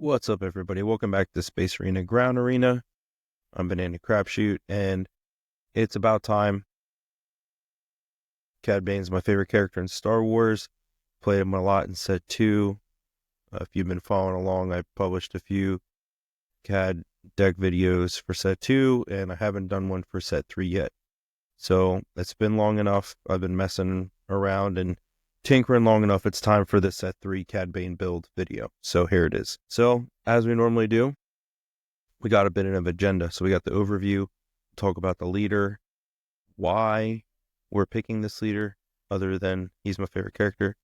What's up, everybody? Welcome back to Space Arena Ground Arena. I'm Banana Crapshoot, and it's about time. Cad Bane's my favorite character in Star Wars. Played him a lot in Set 2. If you've been following along, I published a few Cad deck videos for Set 2, and I haven't done one for Set 3 yet. So it's been long enough. I've been messing around and tinkering long enough. It's time for the Set 3 Cad Bane build video. So here it is. So as we normally do, we got a bit of an agenda. So we got the overview, talk about the leader, why we're picking this leader other than he's my favorite character,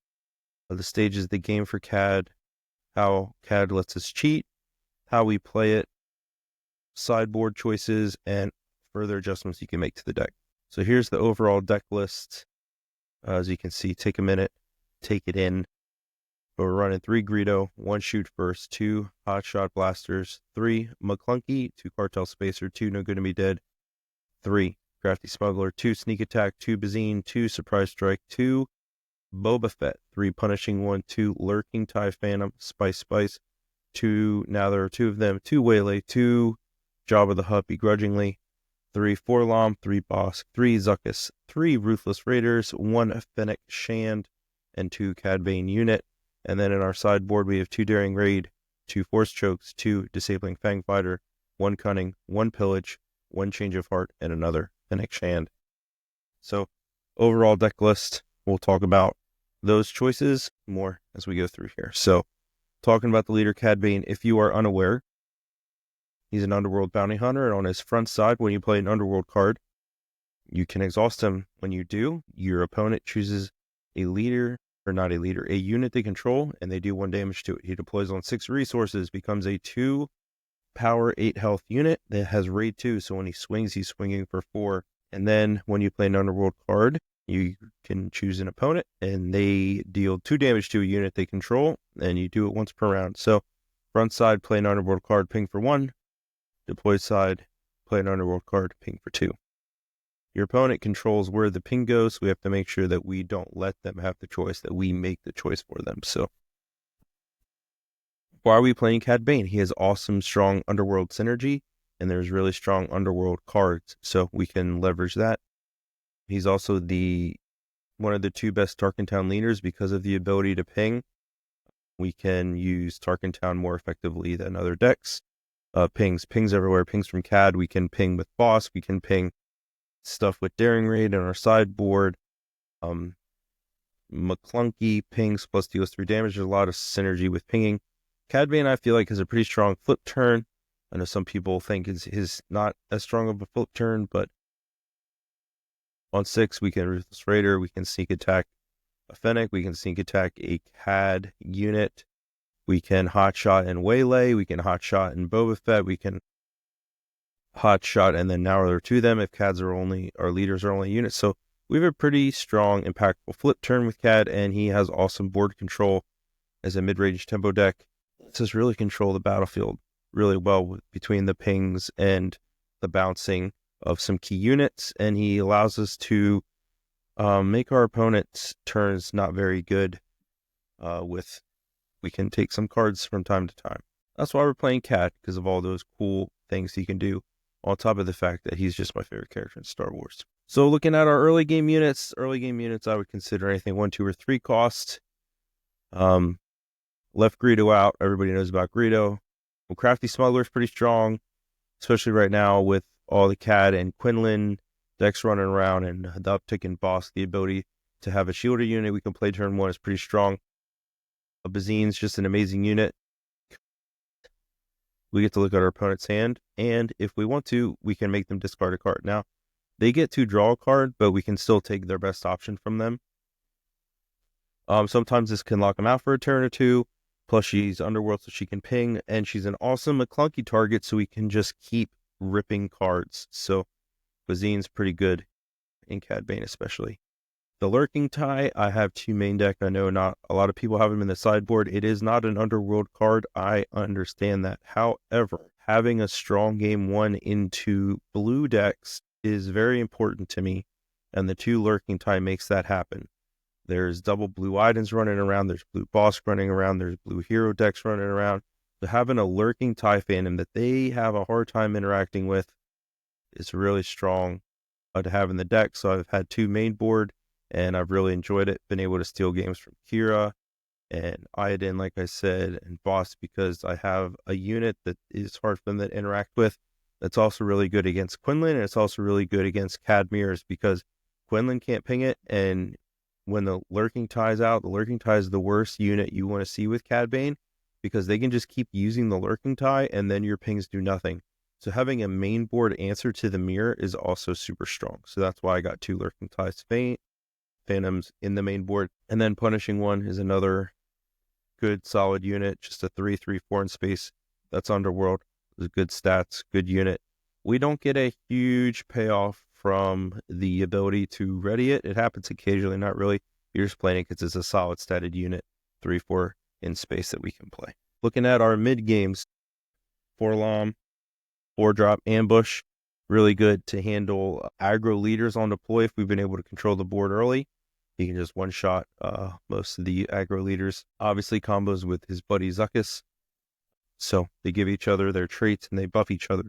the stages of the game for Cad, how Cad lets us cheat, how we play it, sideboard choices, and further adjustments you can make to the deck. So here's the overall deck list. As you can see, take a minute, take it in. But we're running 3 Greedo, 1 Shoot First, 2 Hotshot Blasters, 3 McClunky, 2 Cartel Spacer, 2 No Good to Me Dead, 3 Crafty Smuggler, 2 Sneak Attack, 2 Bazine, 2 Surprise Strike, 2 Boba Fett, 3 Punishing One, 2 Lurking TIE Phantom, Spice, 2, now there are 2 of them, 2 Waylay, 2 Jabba the Hutt, Begrudgingly, 3 Forlom, 3 Bosk, 3 Zuckuss, 3 Ruthless Raiders, 1 Fennec Shand, and 2 Cad Bane Unit. And then in our sideboard, we have 2 Daring Raid, 2 Force Chokes, 2 Disabling Fang Fighter, 1 Cunning, 1 Pillage, 1 Change of Heart, and another Fennec Shand. So overall deck list, we'll talk about those choices more as we go through here. So talking about the leader Cad Bane, if you are unaware, he's an Underworld bounty hunter, and on his front side, when you play an Underworld card, you can exhaust him. When you do, your opponent chooses a leader, or not a leader, a unit they control, and they do 1 damage to it. He deploys on 6 resources, becomes a 2 power, 8 health unit that has raid 2, so when he swings, he's swinging for 4. And then when you play an Underworld card, you can choose an opponent, and they deal 2 damage to a unit they control, and you do it once per round. So front side, play an Underworld card, ping for 1. Deployed side, play an Underworld card, ping for 2. Your opponent controls where the ping goes, so we have to make sure that we don't let them have the choice, that we make the choice for them. So why are we playing Cad Bane? He has awesome, strong Underworld synergy, and there's really strong Underworld cards, so we can leverage that. He's also one of the 2 best Tarkintown leaders because of the ability to ping. We can use Tarkintown more effectively than other decks. Pings everywhere, pings from Cad. We can ping with Boss, we can ping stuff with Daring Raid on our sideboard. McClunky pings plus deals 3 damage. There's a lot of synergy with pinging. Cad Bane, I feel like, has a pretty strong flip turn. I know some people think is not as strong of a flip turn, but on 6, we can Ruthless Raider, we can sneak attack a Fennec, we can sneak attack a Cad unit, we can hotshot and Waylay, we can hotshot and Boba Fett, we can hotshot and then now there are 2 of them if Cads are only, our leaders are only units. So we have a pretty strong, impactful flip turn with Cad, and he has awesome board control as a mid-range tempo deck. Lets us really control the battlefield really well between the pings and the bouncing of some key units, and he allows us to make our opponent's turns not very good we can take some cards from time to time. That's why we're playing Cad, because of all those cool things he can do, on top of the fact that he's just my favorite character in Star Wars. So looking at our early game units, I would consider anything 1, 2, or 3 cost. Left Greedo out. Everybody knows about Greedo. Well, Crafty Smuggler is pretty strong, especially right now with all the Cad and Quinlan decks running around and the uptick in Boss. The ability to have a shielder unit we can play turn 1 is pretty strong. Bazine's just an amazing unit. We get to look at our opponent's hand, and if we want to, we can make them discard a card. Now, they get to draw a card, but we can still take their best option from them. Sometimes this can lock them out for a turn or 2. Plus, she's Underworld, so she can ping, and she's an awesome McClunky target, so we can just keep ripping cards. So, Bazine's pretty good in Cad Bane, especially. The Lurking TIE, I have 2 main deck. I know not a lot of people have him in the sideboard. It is not an Underworld card. I understand that. However, having a strong game 1 into blue decks is very important to me, and the 2 Lurking TIE makes that happen. There's double blue items running around. There's blue boss running around. There's blue hero decks running around. So having a lurking TIE Phantom that they have a hard time interacting with is really strong to have in the deck. So I've had 2 main board, and I've really enjoyed it. Been able to steal games from Kira and Iodine, like I said, and Boss, because I have a unit that is hard for them to interact with. That's also really good against Quinlan, and it's also really good against Cad Mirrors, because Quinlan can't ping it, and when the Lurking Tie's out, the Lurking Tie is the worst unit you want to see with Cad Bane, because they can just keep using the Lurking Tie, and then your pings do nothing. So having a main board answer to the mirror is also super strong. So that's why I got 2 Lurking Ties Phantoms in the main board. And then Punishing One is another good solid unit, just a 3/3/4 in space. That's Underworld. It's good stats, good unit. We don't get a huge payoff from the ability to ready it. It happens occasionally, not really. You're just playing it because it's a solid statted unit, 3/4 in space that we can play. Looking at our mid games, 4-LOM, 4-drop ambush, really good to handle aggro leaders on deploy if we've been able to control the board early. He can just one-shot most of the aggro leaders. Obviously combos with his buddy Zuckuss. So they give each other their traits and they buff each other.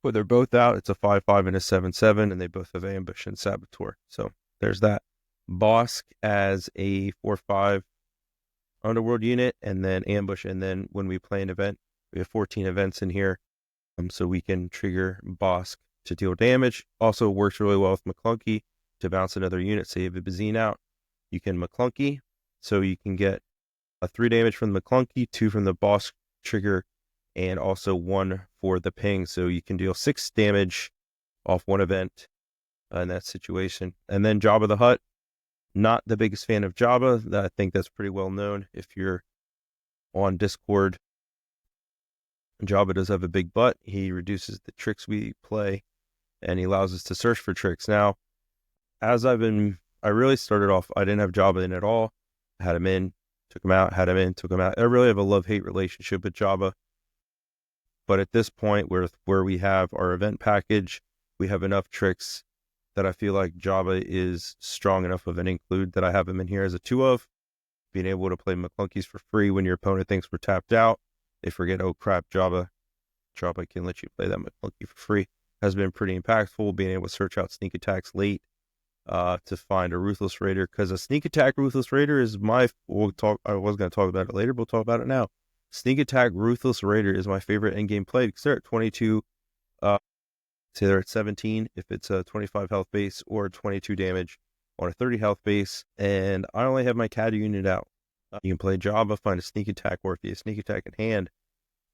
When they're both out, it's a 5/5 and a 7/7, and they both have ambush and saboteur. So there's that. Bosk as a 4/5 underworld unit, and then ambush. And then when we play an event, we have 14 events in here. So we can trigger Bosk to deal damage. Also works really well with McClunky to bounce another unit. Say you have a Bazine out, you can McClunky, so you can get a 3 damage from the McClunky, 2 from the Bosk trigger, and also 1 for the ping. So you can deal 6 damage off 1 event in that situation. And then Jabba the Hutt, not the biggest fan of Jabba. I think that's pretty well known if you're on Discord. Jabba does have a big butt. He reduces the tricks we play, and he allows us to search for tricks. Now, as I really started off, I didn't have Jabba in at all. I had him in, took him out, had him in, took him out. I really have a love-hate relationship with Jabba. But at this point, where we have our event package, we have enough tricks that I feel like Jabba is strong enough of an include that I have him in here as a 2 of. Being able to play McClunkies for free when your opponent thinks we're tapped out. They forget, oh crap, Jabba can let you play that McClunky for free. Has been pretty impactful, being able to search out sneak attacks late to find a Ruthless Raider, because a sneak attack Ruthless Raider is I was going to talk about it later, but we'll talk about it now. Sneak attack Ruthless Raider is my favorite endgame play, because they're at 22, say they're at 17 if it's a 25 health base, or 22 damage on a 30 health base, and I only have my CAD unit out. You can play Jabba, find a sneak attack, or if you have sneak attack in hand,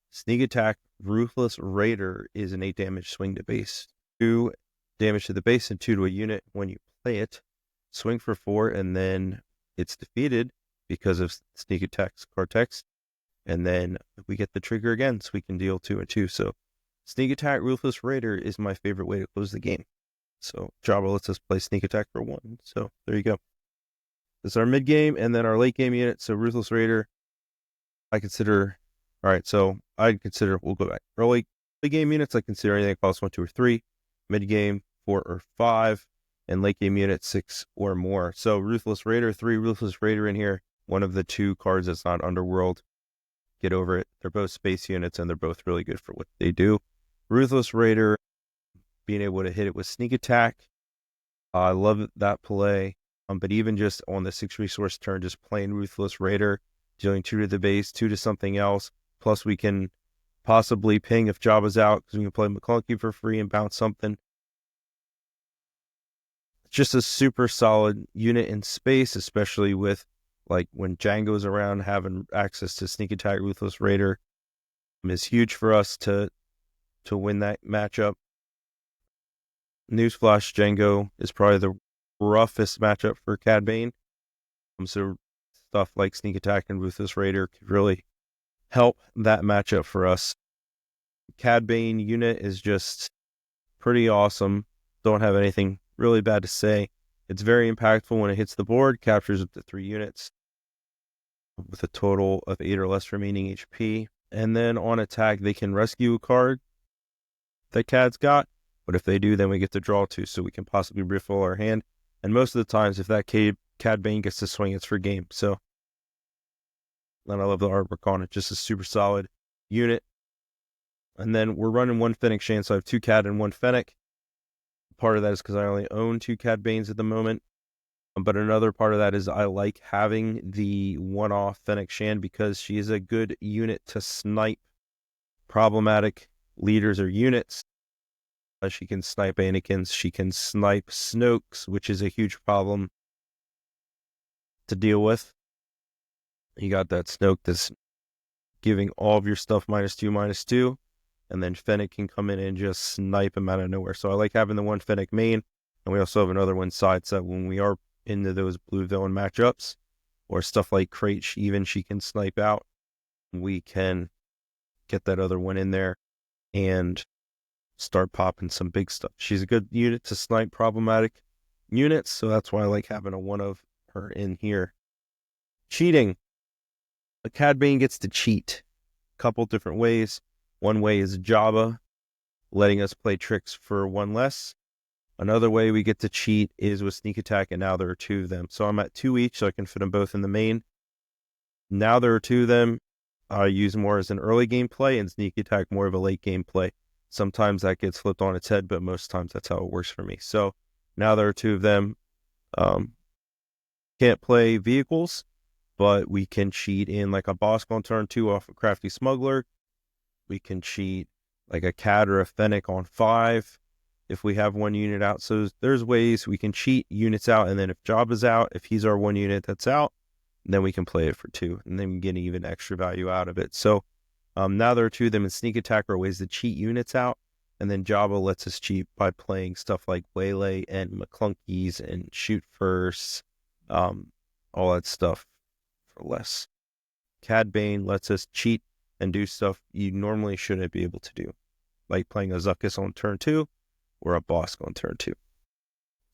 sneak attack Ruthless Raider is an 8 damage swing to base. 2 damage to the base and 2 to a unit when you play it. Swing for 4, and then it's defeated because of sneak attacks card text. And then we get the trigger again, so we can deal 2 and 2. So sneak attack Ruthless Raider is my favorite way to close the game. So Jabba lets us play sneak attack for 1. So there you go. This is our mid game, and then our late game unit. So Ruthless Raider, we'll go back. Early game units, I consider anything that costs 1, 2, or 3. Mid game, 4 or 5. And late game units, 6 or more. So Ruthless Raider, 3 Ruthless Raider in here. One of the 2 cards that's not Underworld. Get over it. They're both space units, and they're both really good for what they do. Ruthless Raider, being able to hit it with sneak attack. I love that play. But even just on the 6 resource turn, just playing Ruthless Raider, dealing 2 to the base, 2 to something else. Plus we can possibly ping if Jabba's out, because we can play McClunky for free and bounce something. It's just a super solid unit in space, especially with like when Django's around, having access to sneak attack Ruthless Raider is huge for us to win that matchup. Newsflash, Django is probably the roughest matchup for Cad Bane. So stuff like sneak attack and Ruthless Raider could really help that matchup for us. Cad Bane unit is just pretty awesome. Don't have anything really bad to say. It's very impactful when it hits the board, captures up to 3 units with a total of 8 or less remaining HP. And then on attack, they can rescue a card that Cad's got. But if they do, then we get to draw 2, so we can possibly refill our hand. And most of the times, if that Cad Bane gets to swing, it's for game. So, and I love the artwork on it. Just is super solid. unit. And then we're running one Fennec Shan, so I have 2 Cad and 1 Fennec. Part of that is because I only own 2 Cad Banes at the moment. But another part of that is I like having the one-off Fennec Shan because she is a good unit to snipe problematic leaders or units. She can snipe Anakins. She can snipe Snokes, which is a huge problem to deal with. You got that Snoke that's giving all of your stuff -2/-2, and then Fennec can come in and just snipe him out of nowhere. So I like having the one Fennec main, and we also have another one side set when we are into those blue villain matchups, or stuff like Crate, even she can snipe out. We can get that other one in there and start popping some big stuff. She's a good unit to snipe problematic units, so that's why I like having a one of her in here. Cheating. A Cad Bane gets to cheat a couple different ways. One way is Jabba, letting us play tricks for 1 less. Another way we get to cheat is with Sneak Attack, and now there are 2 of them. So I'm at 2 each, so I can fit them both in the main. Now there are 2 of them. I use more as an early game play, and Sneak Attack more of a late game play. Sometimes that gets flipped on its head, but most times that's how it works for me. So now there are 2 of them. Can't play vehicles, but we can cheat in like a boss on turn 2 off a Crafty Smuggler. We can cheat like a Cad or a Fennec on 5 if we have 1 unit out. So there's ways we can cheat units out, and then if Jabba's out, if he's our 1 unit that's out, then we can play it for 2, and then we get even extra value out of it. So now there are 2 of them, and Sneak Attack are ways to cheat units out, and then Jabba lets us cheat by playing stuff like Waylay and McClunkies and Shoot First, all that stuff for less. Cad Bane lets us cheat and do stuff you normally shouldn't be able to do, like playing a Zuckuss on turn 2 or a Bosk on turn 2.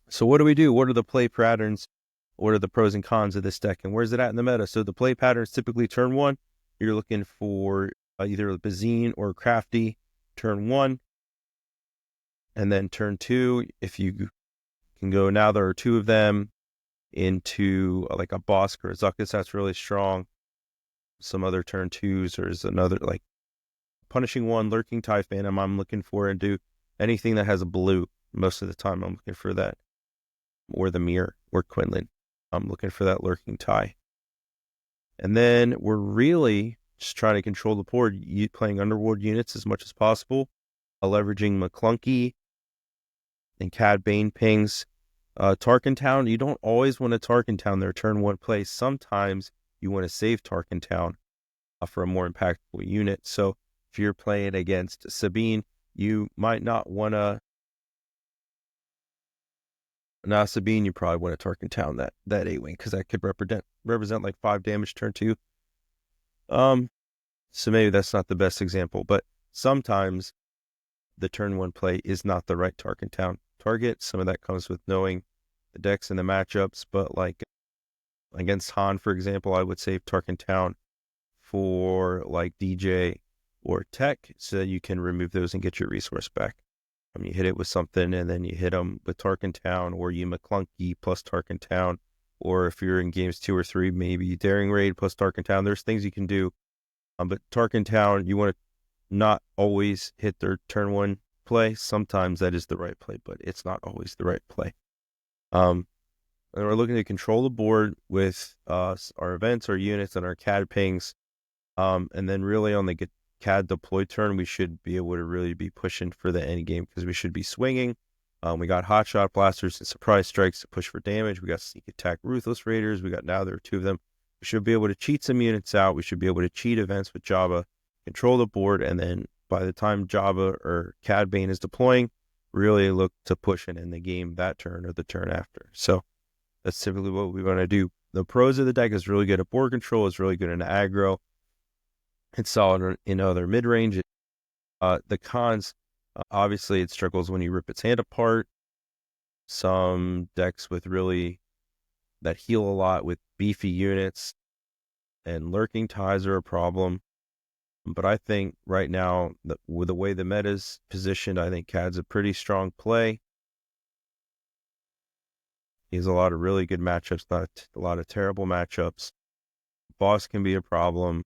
So what do we do? What are the play patterns? What are the pros and cons of this deck, and where's it at in the meta? So the play patterns, typically turn 1, you're looking for either a Bazine or Crafty turn 1, and then turn 2, if you can go, now there are 2 of them, into like a Bosk or a Zuckuss, that's really strong. Some other turn 2s, there's another like Punishing 1, Lurking TIE Phantom I'm looking for, and do anything that has a blue. Most of the time I'm looking for that, or the Mirror, or Quinlan. I'm looking for that Lurking TIE. And then we're really just trying to control the board, playing underworld units as much as possible, leveraging McClunky and Cad Bane pings. Tarkintown, you don't always want to Tarkintown their turn 1 play. Sometimes you want to save Tarkintown for a more impactful unit. So if you're playing against Sabine, you might not want to. Now Sabine, you probably want to Tarkintown that 8-wing, because that could represent like 5 damage turn 2. So maybe that's not the best example, but sometimes the turn 1 play is not the right Tarkintown target. Some of that comes with knowing the decks and the matchups, but like against Han, for example, I would save Tarkintown for like DJ or Tech, so that you can remove those and get your resource back. You hit it with something, and then you hit them with Tarkintown, or you McClunky plus Tarkintown, or if you're in games 2 or 3, maybe Daring Raid plus Tarkintown. There's things you can do, but Tarkintown, you want to not always hit their turn 1 play. Sometimes that is the right play, but it's not always the right play. And we're looking to control the board with our events, our units, and our Cad pings. And then really on the Cad deploy turn, we should be able to really be pushing for the end game, because we should be swinging. We got Hotshot Blasters and Surprise Strikes to push for damage. We got Sneak Attack Ruthless Raiders. Now there are 2 of them. We should be able to cheat some units out. We should be able to cheat events with Jabba, control the board, and then by the time Jabba or Cad Bane is deploying, really look to push and end the game that turn or the turn after. So that's typically what we want to do. The pros of the deck is really good at board control, is really good in aggro. It's solid in other mid-range. The cons, obviously it struggles when you rip its hand apart. Some decks with really that heal a lot with beefy units and Lurking Ties are a problem. But I think right now, with the way the meta's positioned, I think Cad's a pretty strong play. He has a lot of really good matchups, not a lot of terrible matchups. Boss can be a problem.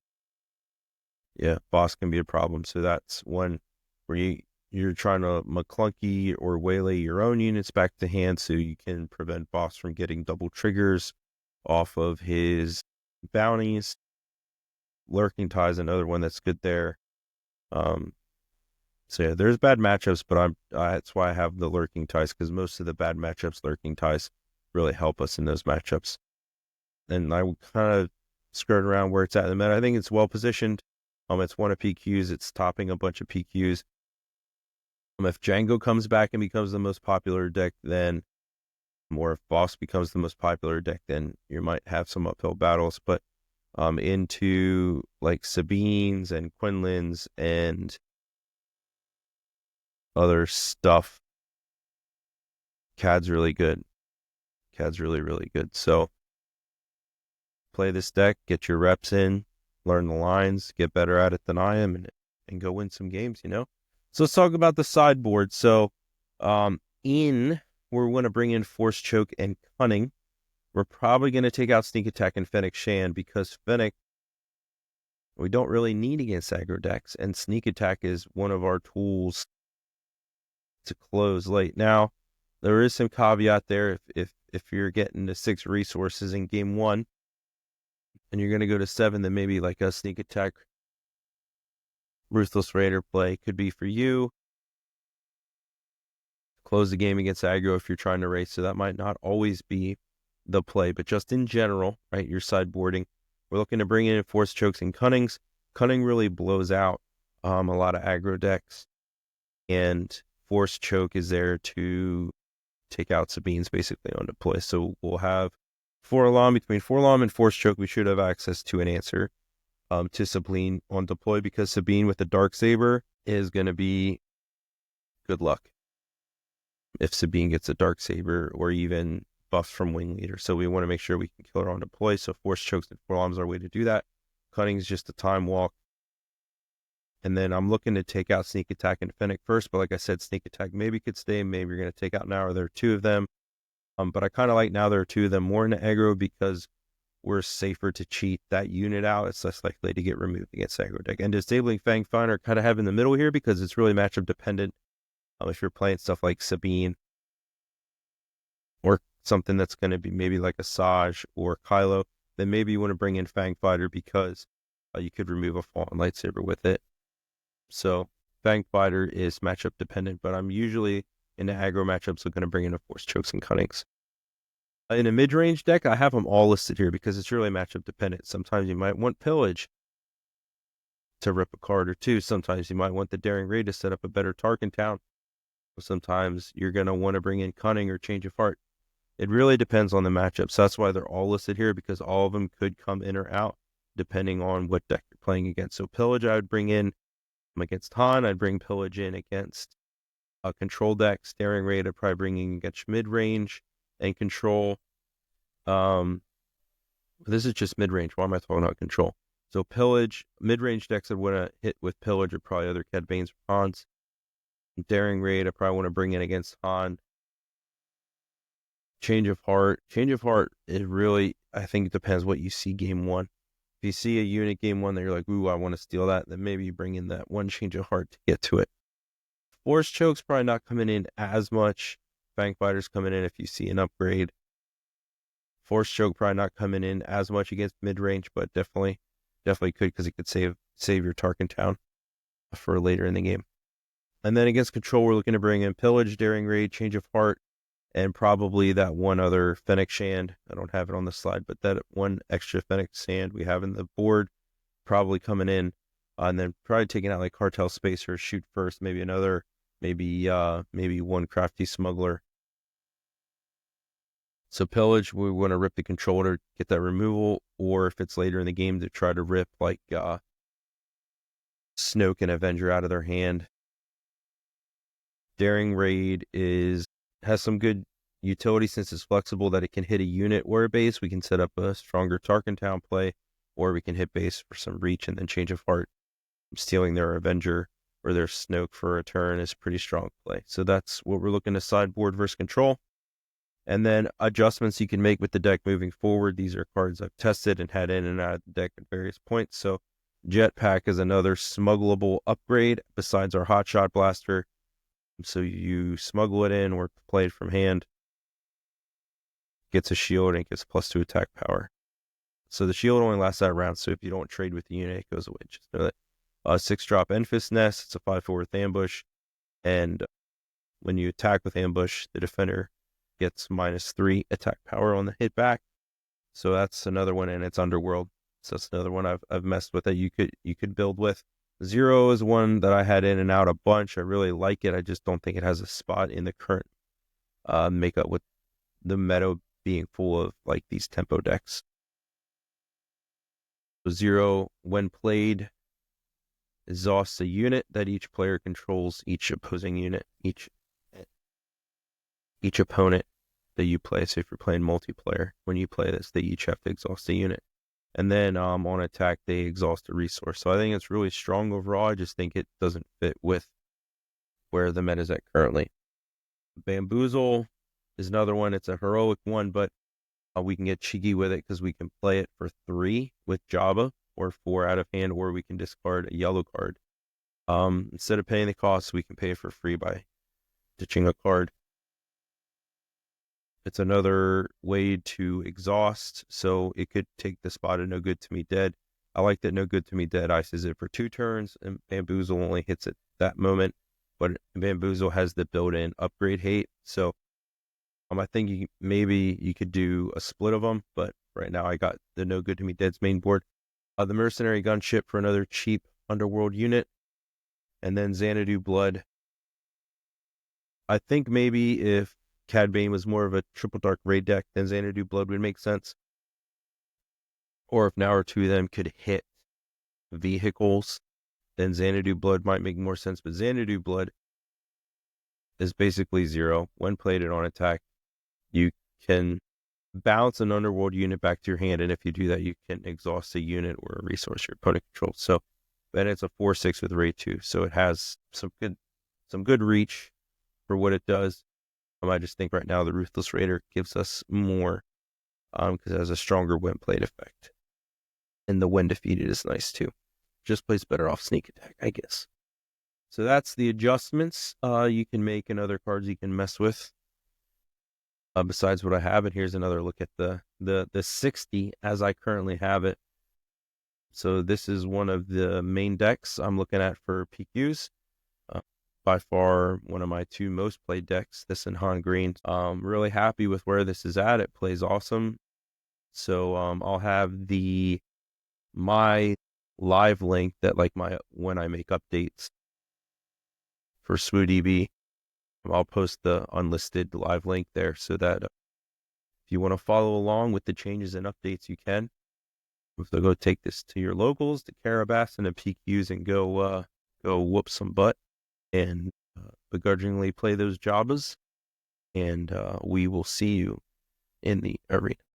Yeah, boss can be a problem. So that's one where you're trying to McClunky or waylay your own units back to hand so you can prevent boss from getting double triggers off of his bounties. Lurking Tie is another one that's good there. So yeah, there's bad matchups, but that's why I have the Lurking Ties, because most of the bad matchups, Lurking Ties really help us in those matchups. And I would kind of skirt around where it's at in the meta. I think it's well positioned. It's one of PQs. It's topping a bunch of PQs. If Django comes back and becomes the most popular deck, then, or if Boss becomes the most popular deck, then you might have some uphill battles. But into like Sabine's and Quinlan's and other stuff, Cad's really good. Cad's really, really good. So play this deck, get your reps in, learn the lines, get better at it than I am, and go win some games, you know? So let's talk about the sideboard. So we're going to bring in Force Choke and Cunning. We're probably going to take out Sneak Attack and Fennec Shan, because Fennec, we don't really need against aggro decks, and Sneak Attack is one of our tools to close late. Now, there is some caveat there. If you're getting to 6 resources in game 1, and you're going to go to 7, then maybe like a Sneak Attack, Ruthless Raider play could be for you. Close the game against aggro if you're trying to race, so that might not always be the play, but just in general, right, you're sideboarding. We're looking to bring in Force Chokes and Cunnings. Cunning really blows out a lot of aggro decks, and Force Choke is there to take out Sabines basically on deploy. So we'll have between Forlom and Force Choke, we should have access to an answer to Sabine on deploy, because Sabine with the Dark Saber is going to be good luck if Sabine gets a Dark Saber or even buffs from Wing Leader. So we want to make sure we can kill her on deploy. So Force Chokes and Forlom's our way to do that. Cunning is just a time walk. And then I'm looking to take out Sneak Attack and Fennec first, but like I said, Sneak Attack maybe could stay. Maybe you're going to take out now, or there are 2 of them. But I kind of like now there are 2 of them more in the aggro, because we're safer to cheat that unit out. It's less likely to get removed against aggro deck. And disabling Fang Finder kind of have in the middle here, because it's really matchup dependent. If you're playing stuff like Sabine, or something that's going to be maybe like a Saj or Kylo, then maybe you want to bring in Fang Fighter, because you could remove a Fallen Lightsaber with it. So Fang Fighter is matchup dependent, but I'm usually in the aggro matchups looking to bring in a Force Chokes and Cunnings. In a mid-range deck, I have them all listed here because it's really matchup dependent. Sometimes you might want Pillage to rip a card or 2. Sometimes you might want the Daring Raid to set up a better Tarkintown. Sometimes you're going to want to bring in Cunning or Change of Heart. It really depends on the matchup. So that's why they're all listed here, because all of them could come in or out depending on what deck you're playing against. So Pillage I would bring in against Han. I'd bring Pillage in against control decks. Daring Raid I'd probably bring in against mid-range and control. This is just mid-range. Why am I talking about control? So Pillage, mid-range decks I'd want to hit with Pillage are probably other Cad Banes or Hans. Daring Raid I probably want to bring in against Han. Change of Heart, it really, I think it depends what you see game 1. If you see a unit game 1 that you're like, ooh, I want to steal that, then maybe you bring in that one Change of Heart to get to it. Force Choke's probably not coming in as much. Fang Fighter's coming in if you see an upgrade. Force Choke probably not coming in as much against mid-range, but definitely could, because it could save your Tarkintown for later in the game. And then against control, we're looking to bring in Pillage, Daring Raid, Change of Heart, and probably that one other Fennec Shand. I don't have it on the slide, but that one extra Fennec Shand we have in the board probably coming in. And then probably taking out like Cartel Spacer, Shoot First, maybe another, maybe one Crafty Smuggler. So Pillage, we want to rip the controller, get that removal, or if it's later in the game to try to rip like Snoke and Avenger out of their hand. Daring Raid has some good utility since it's flexible, that it can hit a unit or a base. We can set up a stronger Tarkintown play, or we can hit base for some reach, and then Change of Heart, stealing their Avenger or their Snoke for a turn is pretty strong play. So that's what we're looking to sideboard versus control. And then adjustments you can make with the deck moving forward. These are cards I've tested and had in and out of the deck at various points. So Jetpack is another smuggleable upgrade besides our Hotshot Blaster. So you smuggle it in or play it from hand. Gets a shield and it gets +2 attack power. So the shield only lasts that round, so if you don't trade with the unit, it goes away. Just know that. 6-drop Enfys Nest, it's a 5/4 with ambush, and when you attack with ambush, the defender gets -3 attack power on the hit back. So that's another one, and it's underworld. So that's another one I've messed with that you could build with. 0 is one that I had in and out a bunch. I really like it. I just don't think it has a spot in the current makeup with the meta being full of like these tempo decks. 0, when played, exhausts a unit that each player controls each opposing unit, each opponent that you play. So if you're playing multiplayer, when you play this, they each have to exhaust a unit. And then on attack, they exhaust a resource. So I think it's really strong overall. I just think it doesn't fit with where the meta is at currently. Bamboozle is another one. It's a heroic one, but we can get cheeky with it because we can play it for 3 with Jabba or 4 out of hand, or we can discard a yellow card. Instead of paying the cost, we can pay it for free by ditching a card. It's another way to exhaust, so it could take the spot of No Good to Me Dead. I like that No Good to Me Dead ices it for 2 turns, and Bamboozle only hits it that moment, but Bamboozle has the built-in upgrade hate, so I think maybe you could do a split of them, but right now I got the No Good to Me Dead's main board. The Mercenary Gunship for another cheap underworld unit, and then Xanadu Blood. I think maybe if Cad Bane was more of a triple dark raid deck, then Xanadu Blood would make sense. Or if now or 2 of them could hit vehicles, then Xanadu Blood might make more sense. But Xanadu Blood is basically 0. When played and on attack, you can bounce an underworld unit back to your hand, and if you do that, you can exhaust a unit or a resource your opponent controls. So then it's a 4/6 with raid 2. So it has some good reach for what it does. I just think right now the Ruthless Raider gives us more because it has a stronger when played effect. And the when defeated is nice too. Just plays better off sneak attack, I guess. So that's the adjustments you can make and other cards you can mess with. Besides what I have, and here's another look at the 60 as I currently have it. So this is one of the main decks I'm looking at for PQs. By far one of my 2 most played decks, this and Han Green. Really happy with where this is at. It plays awesome. So I'll have my live link that when I make updates for SwooDB, I'll post the unlisted live link there so that if you want to follow along with the changes and updates, you can. So go take this to your locals, to Carabas and the PQs, and go whoop some butt and begrudgingly play those Jabbas, and we will see you in the arena.